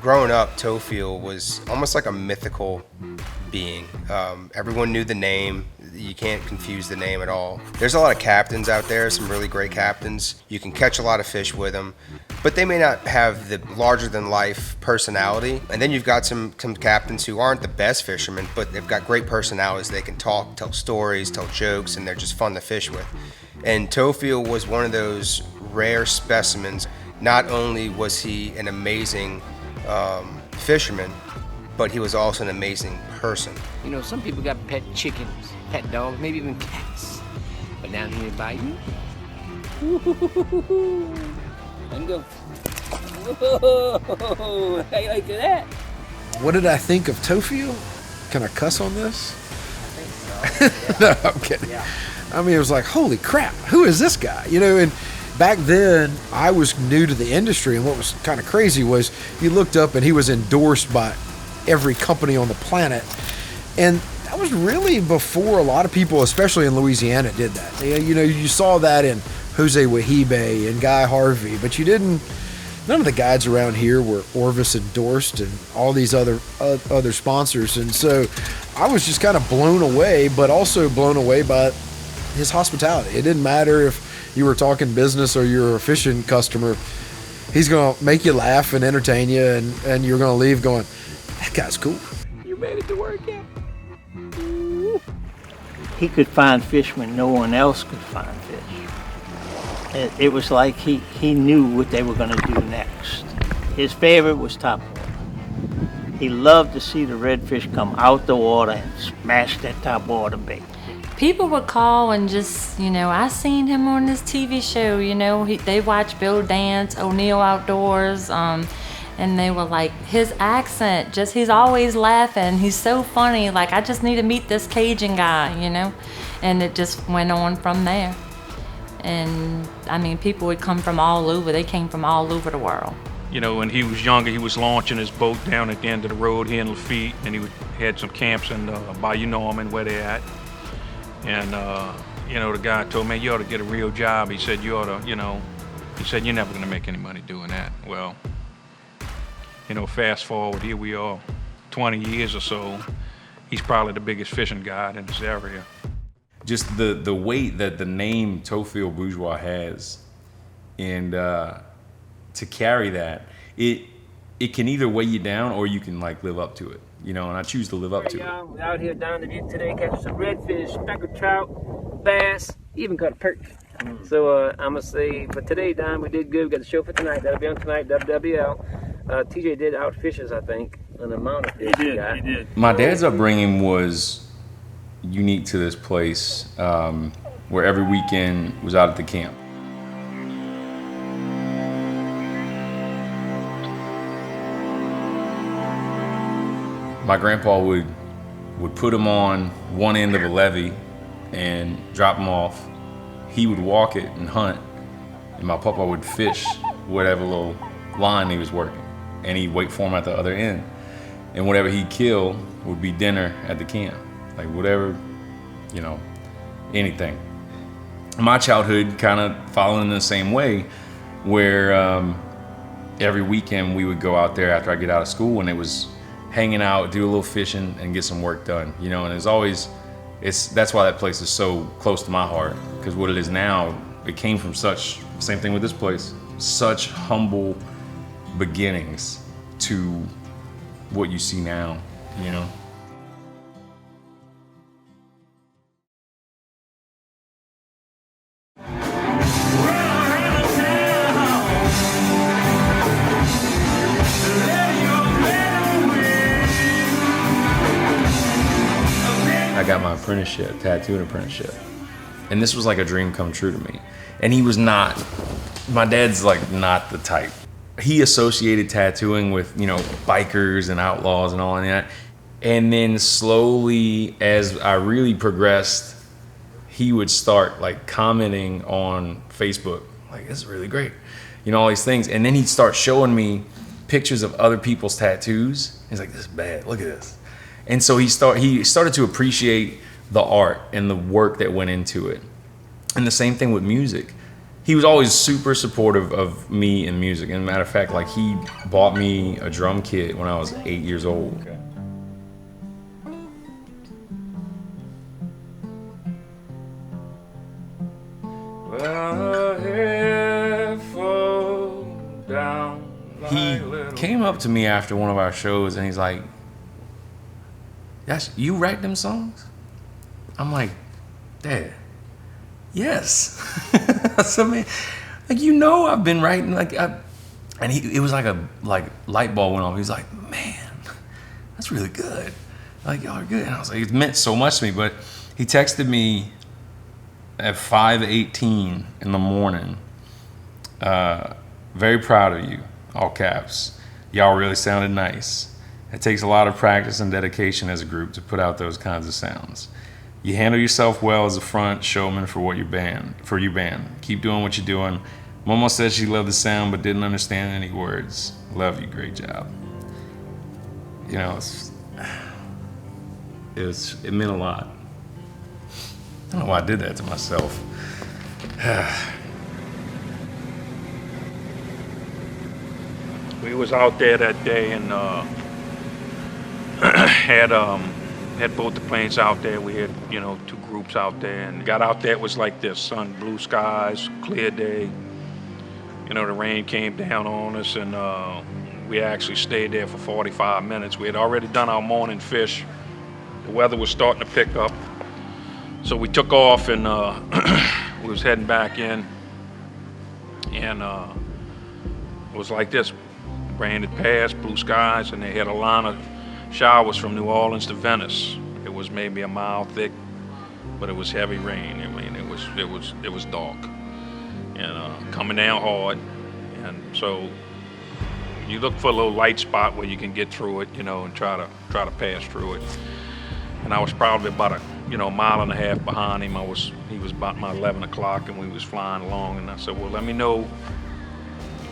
Growing up, Theophile was almost like a mythical being. Everyone knew the name. You can't confuse the name at all. There's a lot of captains out there, some really great captains. You can catch a lot of fish with them, but they may not have the larger-than-life personality. And then you've got some captains who aren't the best fishermen, but they've got great personalities. They can talk, tell stories, tell jokes, and they're just fun to fish with. And Theophile was one of those rare specimens. Not only was he an amazing fisherman, but he was also an amazing person. You know, some people got pet chickens, pet dogs, maybe even cats. But down here by you, let go. Whoa, how you like that? What did I think of Theophile? Can I cuss on this? I think so. No, I'm kidding. Yeah. I mean, it was like, holy crap, who is this guy? You know, and back then, I was new to the industry, and what was kind of crazy was you looked up and he was endorsed by every company on the planet. And that was really before a lot of people, especially in Louisiana, did that. You know, you saw that in Jose Wahibe and Guy Harvey, but you didn't. None of the guides around here were Orvis endorsed and all these other sponsors. And so I was just kind of blown away, but also blown away by his hospitality. It didn't matter if you were talking business or you were a fishing customer. He's going to make you laugh and entertain you, and you're going to leave going, that guy's cool. You made it to work yet? He could find fish when no one else could find fish. It was like he knew what they were going to do next. His favorite was topwater. He loved to see the redfish come out the water and smash that topwater bait. People would call and just, you know, I seen him on this TV show, you know, they watch Bill Dance, O'Neill Outdoors, and they were like, his accent, just, he's always laughing, he's so funny, like, I just need to meet this Cajun guy, you know, and it just went on from there. And, I mean, people would come from all over, they came from all over the world. You know, when he was younger, he was launching his boat down at the end of the road here in Lafitte, and he had some camps in Bayou Norman where they're at. And, you know, the guy told me, you ought to get a real job. He said, you ought to, you know, he said, you're never going to make any money doing that. Well, you know, fast forward, here we are, 20 years or so. He's probably the biggest fishing guide in this area. Just the weight that the name Theophile Bourgeois has, and to carry that, it can either weigh you down or you can, like, live up to it. You know, and I choose to live up to it. Y'all, we're out here down the butte today catching some redfish, speckled trout, bass, even caught a perch. So I'm gonna say for today, Don, we did good. We got the show for tonight. That'll be on tonight, WWL. TJ did outfish us, I think, an amount of fish he got. He did. My dad's upbringing was unique to this place, where every weekend was out at the camp. My grandpa would put him on one end of a levee and drop him off. He would walk it and hunt, and my papa would fish whatever little line he was working, and he'd wait for him at the other end. And whatever he'd kill would be dinner at the camp, like whatever, you know, anything. My childhood kind of followed in the same way, where every weekend we would go out there after I get out of school, and it was hanging out, do a little fishing, and get some work done, you know. And that's why that place is so close to my heart, because what it is now, it came from such, same thing with this place, such humble beginnings to what you see now, you know. I got my apprenticeship, tattooing apprenticeship. And this was like a dream come true to me. And he was not, my dad's like not the type. He associated tattooing with, you know, bikers and outlaws and all of that. And then slowly, as I really progressed, he would start like commenting on Facebook, like, this is really great, you know, all these things. And then he'd start showing me pictures of other people's tattoos. He's like, this is bad, look at this. And so he started to appreciate the art and the work that went into it. And the same thing with music. he was always super supportive of me and music. And matter of fact, like he bought me a drum kit when I was 8 years old. Okay. He came up to me after one of our shows and he's like, "Yes, you write them songs?" I'm like, "Dad, yes." So man, like I've been writing and it was like a light bulb went off. He was like, "Man, that's really good. Like y'all are good." And I was like, it meant so much to me. But he texted me at 5:18 in the morning. Very proud of you, all caps. Y'all really sounded nice. It takes a lot of practice and dedication as a group to put out those kinds of sounds. You handle yourself well as a front showman for your band. Keep doing what you're doing. Momo said she loved the sound but didn't understand any words. Love you, great job. You know, it meant a lot. I don't know why I did that to myself. We was out there that day and had both the planes out there. We had, two groups out there and got out there. It was like this, sun, blue skies, clear day. The rain came down on us and we actually stayed there for 45 minutes. We had already done our morning fish. The weather was starting to pick up. So we took off and we was heading back in. And it was like this. Rain had passed, blue skies, and they had a line of showers from New Orleans to Venice. It was maybe a mile thick, but it was heavy rain. I mean, it was dark and coming down hard. And so you look for a little light spot where you can get through it, and try to pass through it. And I was probably about a mile and a half behind him. He was about my 11 o'clock, and we was flying along. And I said, well, let me know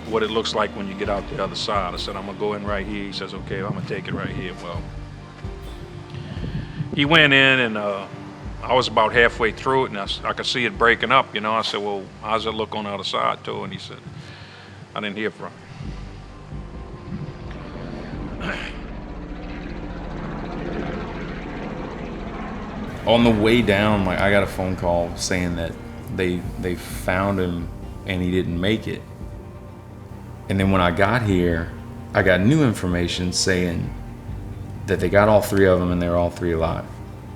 what it looks like when you get out the other side. I said, I'm gonna go in right here. He says, okay, I'm gonna take it right here. Well, he went in and I was about halfway through it and I could see it breaking up, I said, well, how's it look on the other side too? And he said, I didn't hear from him. On the way down, I got a phone call saying that they found him and he didn't make it. And then when I got here, I got new information saying that they got all three of them and they were all three alive.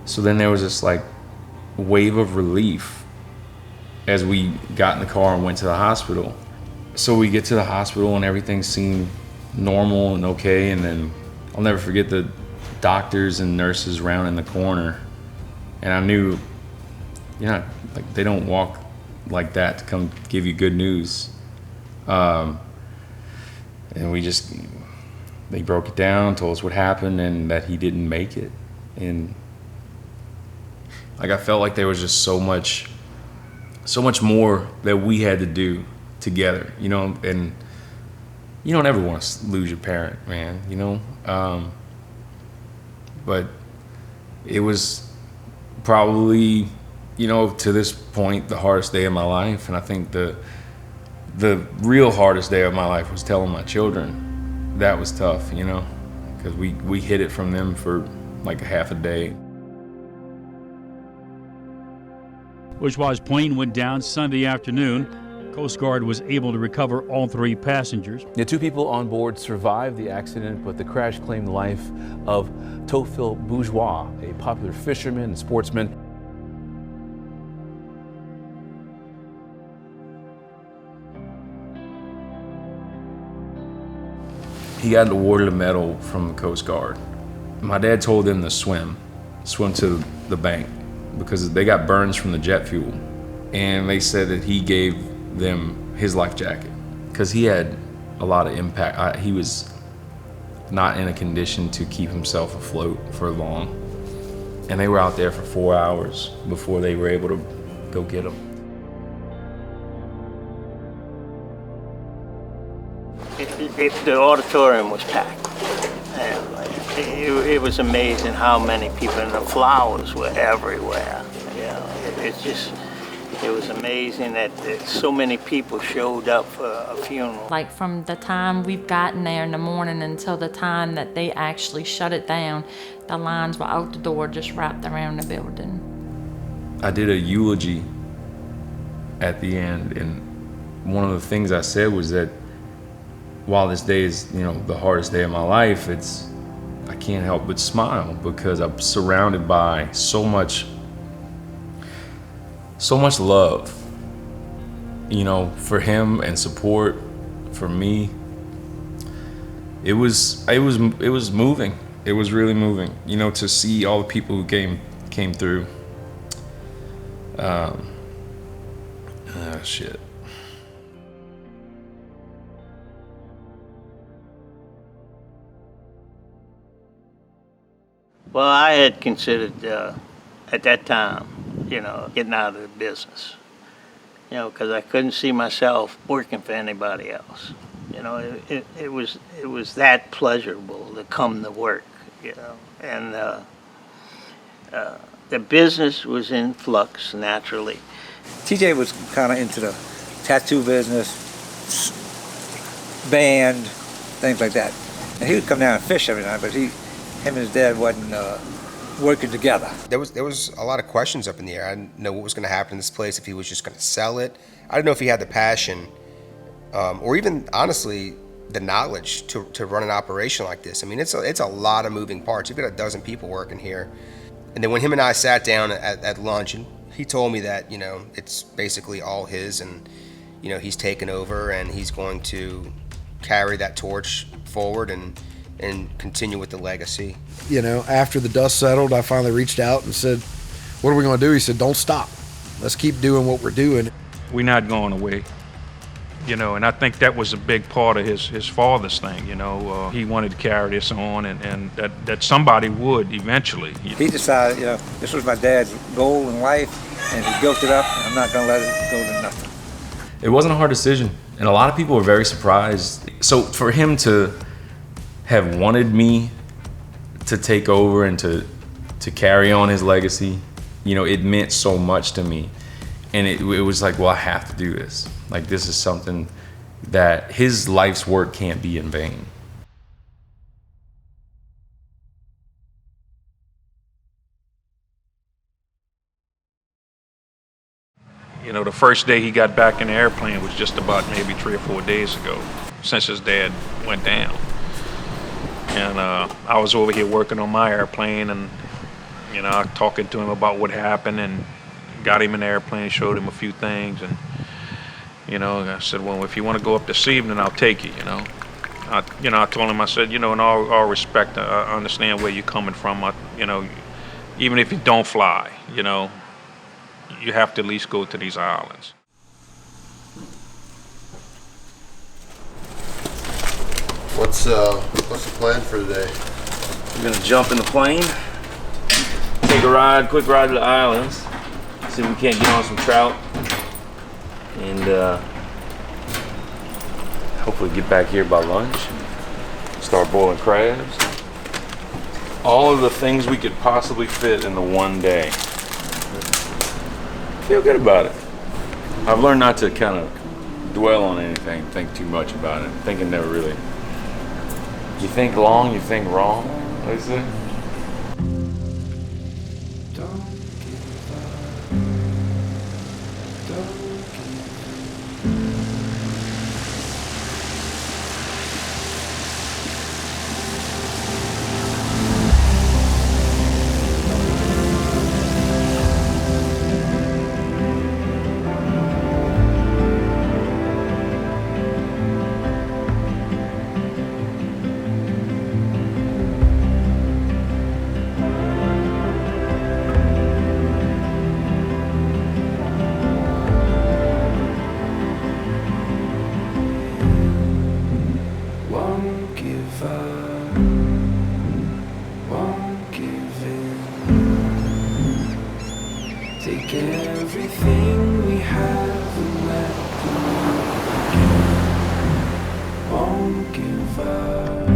So then there was this wave of relief as we got in the car and went to the hospital. So we get to the hospital and everything seemed normal and okay. And then I'll never forget the doctors and nurses rounding the corner. And I knew, they don't walk like that to come give you good news. And they broke it down, told us what happened and that he didn't make it. And I felt like there was just so much more that we had to do together, and you don't ever want to lose your parent, man, but it was probably, to this point, the hardest day of my life. And I think the real hardest day of my life was telling my children. That was tough, because we hid it from them for a half a day. Bourgeois' plane went down Sunday afternoon. Coast Guard was able to recover all three passengers. The two people on board survived the accident, but the crash claimed the life of Theophile Bourgeois, a popular fisherman and sportsman. He got awarded a medal from the Coast Guard. My dad told them to swim to the bank because they got burns from the jet fuel. And they said that he gave them his life jacket because he had a lot of impact. He was not in a condition to keep himself afloat for long. And they were out there for 4 hours before they were able to go get him. The auditorium was packed. It was amazing how many people, and the flowers were everywhere. It's just, It was amazing that so many people showed up for a funeral. Like from the time we've gotten there in the morning until the time that they actually shut it down, the lines were out the door just wrapped around the building. I did a eulogy at the end, and one of the things I said was that while this day is, the hardest day of my life, I can't help but smile because I'm surrounded by so much love, for him and support for me. It was moving. It was really moving, to see all the people who came through. Shit. Well, I had considered at that time, getting out of the business, because I couldn't see myself working for anybody else. It was that pleasurable to come to work, and the business was in flux naturally. TJ was kind of into the tattoo business, band, things like that. And he would come down and fish every night, but him and his dad wasn't working together. There was a lot of questions up in the air. I didn't know what was going to happen in this place, if he was just going to sell it. I didn't know if he had the passion or even, honestly, the knowledge to run an operation like this. I mean, it's a lot of moving parts. You've got a dozen people working here. And then when him and I sat down at lunch, and he told me that, it's basically all his, and, he's taken over and he's going to carry that torch forward and continue with the legacy. After the dust settled, I finally reached out and said, what are we going to do? He said, don't stop. Let's keep doing what we're doing. We're not going away. And I think that was a big part of his father's thing, he wanted to carry this on, and that somebody would eventually. He decided, this was my dad's goal in life, and he built it up, and I'm not going to let it go to nothing. It wasn't a hard decision, and a lot of people were very surprised. So for him to have wanted me to take over and to carry on his legacy, it meant so much to me. And it was like, well, I have to do this. Like, this is something that his life's work can't be in vain. The first day he got back in the airplane was just about maybe 3 or 4 days ago, since his dad went down. And I was over here working on my airplane, and, talking to him about what happened, and got him in the airplane, showed him a few things, and I said, well, if you want to go up this evening, I'll take you. I told him, I said, in all respect, I understand where you're coming from. Even if you don't fly, you have to at least go to these islands. What's the plan for today? We're gonna jump in the plane, take a quick ride to the islands, see if we can't get on some trout, and hopefully get back here by lunch, start boiling crabs. All of the things we could possibly fit in the one day. Feel good about it. I've learned not to kind of dwell on anything, think too much about it. Thinking never really. You think long, you think wrong, what is it? Take everything we have and let go. Won't give up,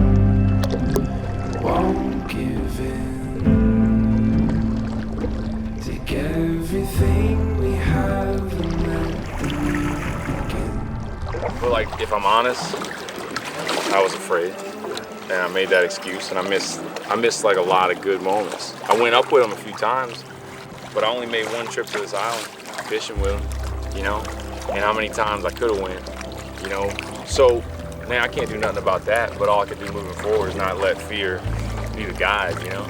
won't give in. Take everything we have But like, if I'm honest, I was afraid, and I made that excuse, and I missed like a lot of good moments. I went up with him a few times, but I only made one trip to this island, fishing with him, you know, and how many times I could have went, you know. So now I can't do nothing about that, but all I can do moving forward is not let fear be the guide, you know.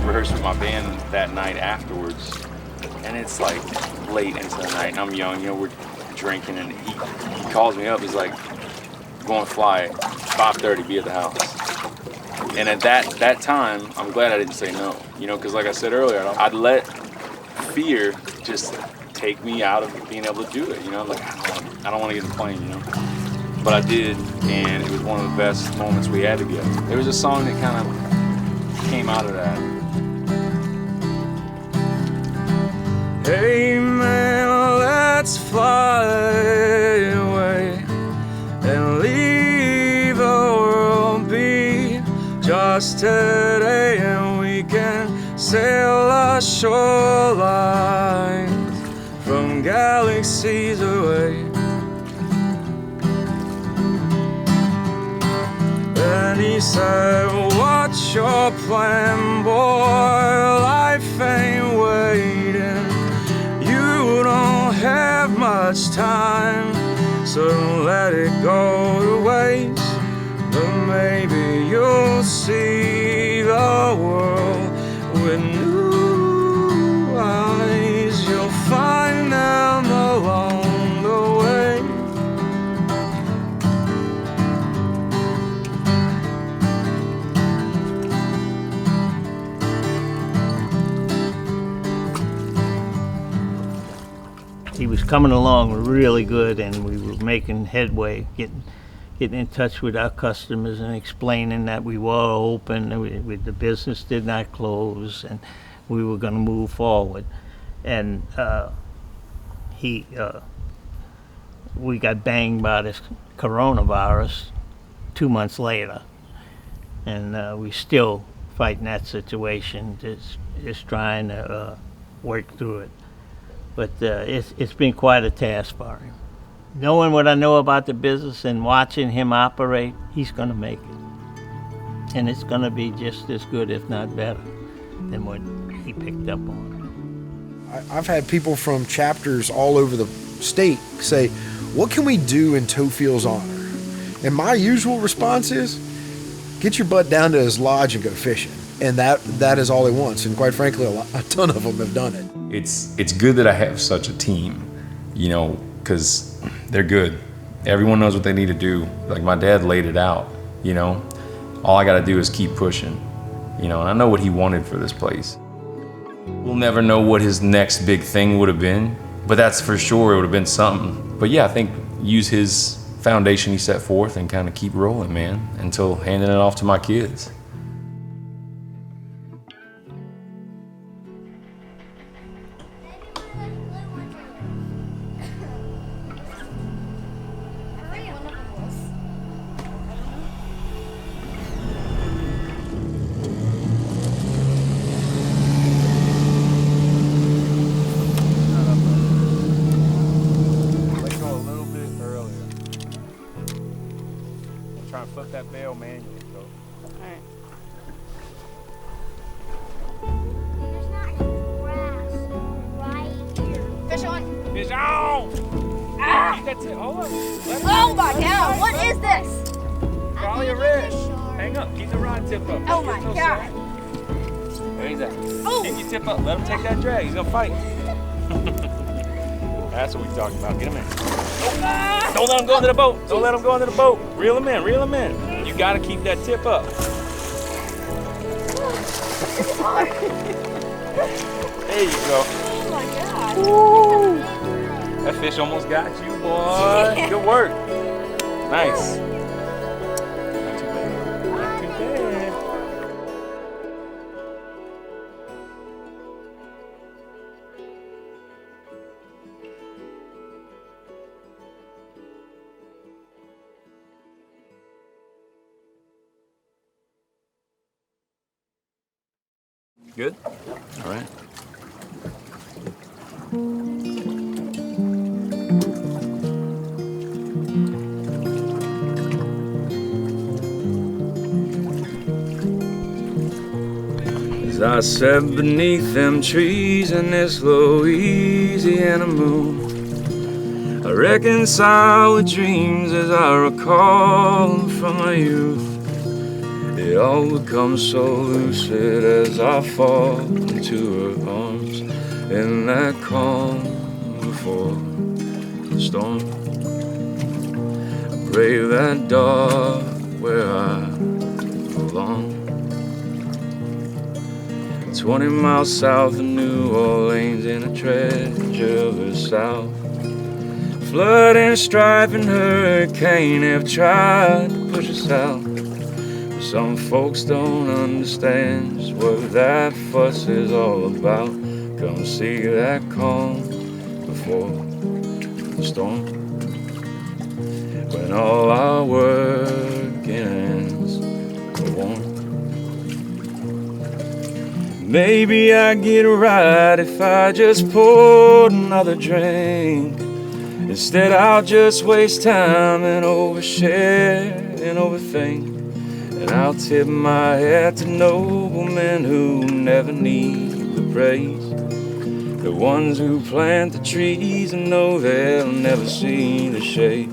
Rehearsed with my band that night afterwards, and it's like late into the night, and I'm young, you know, we're drinking, and he calls me up, he's like, go and fly at 5:30, be at the house. And at that time, I'm glad I didn't say no, you know, because like I said earlier, I'd let fear just take me out of being able to do it, you know, like, I don't want to get in the plane, you know. But I did, and it was one of the best moments we had together. There was a song that kind of came out of that. Hey man, let's fly away and leave the world be just today, and we can sail our shorelines from galaxies away. Then he said, what's your plan, boy? Life ain't waiting. You don't have much time, so don't let it go to waste. But maybe you'll see the world with new eyes. You'll find them along the way. He was coming along really good, and we were making headway, getting in touch with our customers and explaining that we were open, the business did not close, and we were going to move forward. And we got banged by this coronavirus 2 months later, and we still fighting that situation, just trying to work through it. But it's been quite a task for him. Knowing what I know about the business and watching him operate, he's going to make it. And it's going to be just as good, if not better, than what he picked up on. I've had people from chapters all over the state say, what can we do in Theophile's honor? And my usual response is, get your butt down to his lodge and go fishing. And that is all he wants. And quite frankly, a ton of them have done it. It's good that I have such a team, you know, because they're good. Everyone knows what they need to do. Like my dad laid it out, you know. All I got to do is keep pushing, you know, and I know what he wanted for this place. We'll never know what his next big thing would have been, but that's for sure it would have been something. But yeah, I think use his foundation he set forth and kind of keep rolling, man, until handing it off to my kids. That bail manually, so. Alright. There's not any grass right here. Fish on! Fish on! Ah! Keep that tip. Hold on. Oh my god, what is this? Follow your wrist. Hang up. Keep the rod tip up. Oh my god. There he's at. Keep your tip up. Let him take that drag. He's gonna fight. That's what we talking about. Get him in. Oh. Don't let him go into the boat. Don't let him go into the boat. Reel him in. Reel him in. You gotta keep that tip up. There you go. Oh my God. Woo. That fish almost got you, boy. Good work. Nice. Not too bad. Not too bad. Good? All right. As I sat beneath them trees in this Louisiana moon, I reconcile with dreams as I recall them from my youth. They all become so lucid as I fall into her arms in that calm before the storm. I brave that dark where I belong. 20 miles south of New Orleans in a treasure of the South. Flood and strife and hurricane have tried to push us out. But some folks don't understand just what that fuss is all about. Come see that calm before the storm. When all our working ends are warm. Maybe I'd get right if I just poured another drink. Instead I'll just waste time and overshare and overthink. And I'll tip my hat to noblemen who never need the praise. The ones who plant the trees and know they'll never see the shade.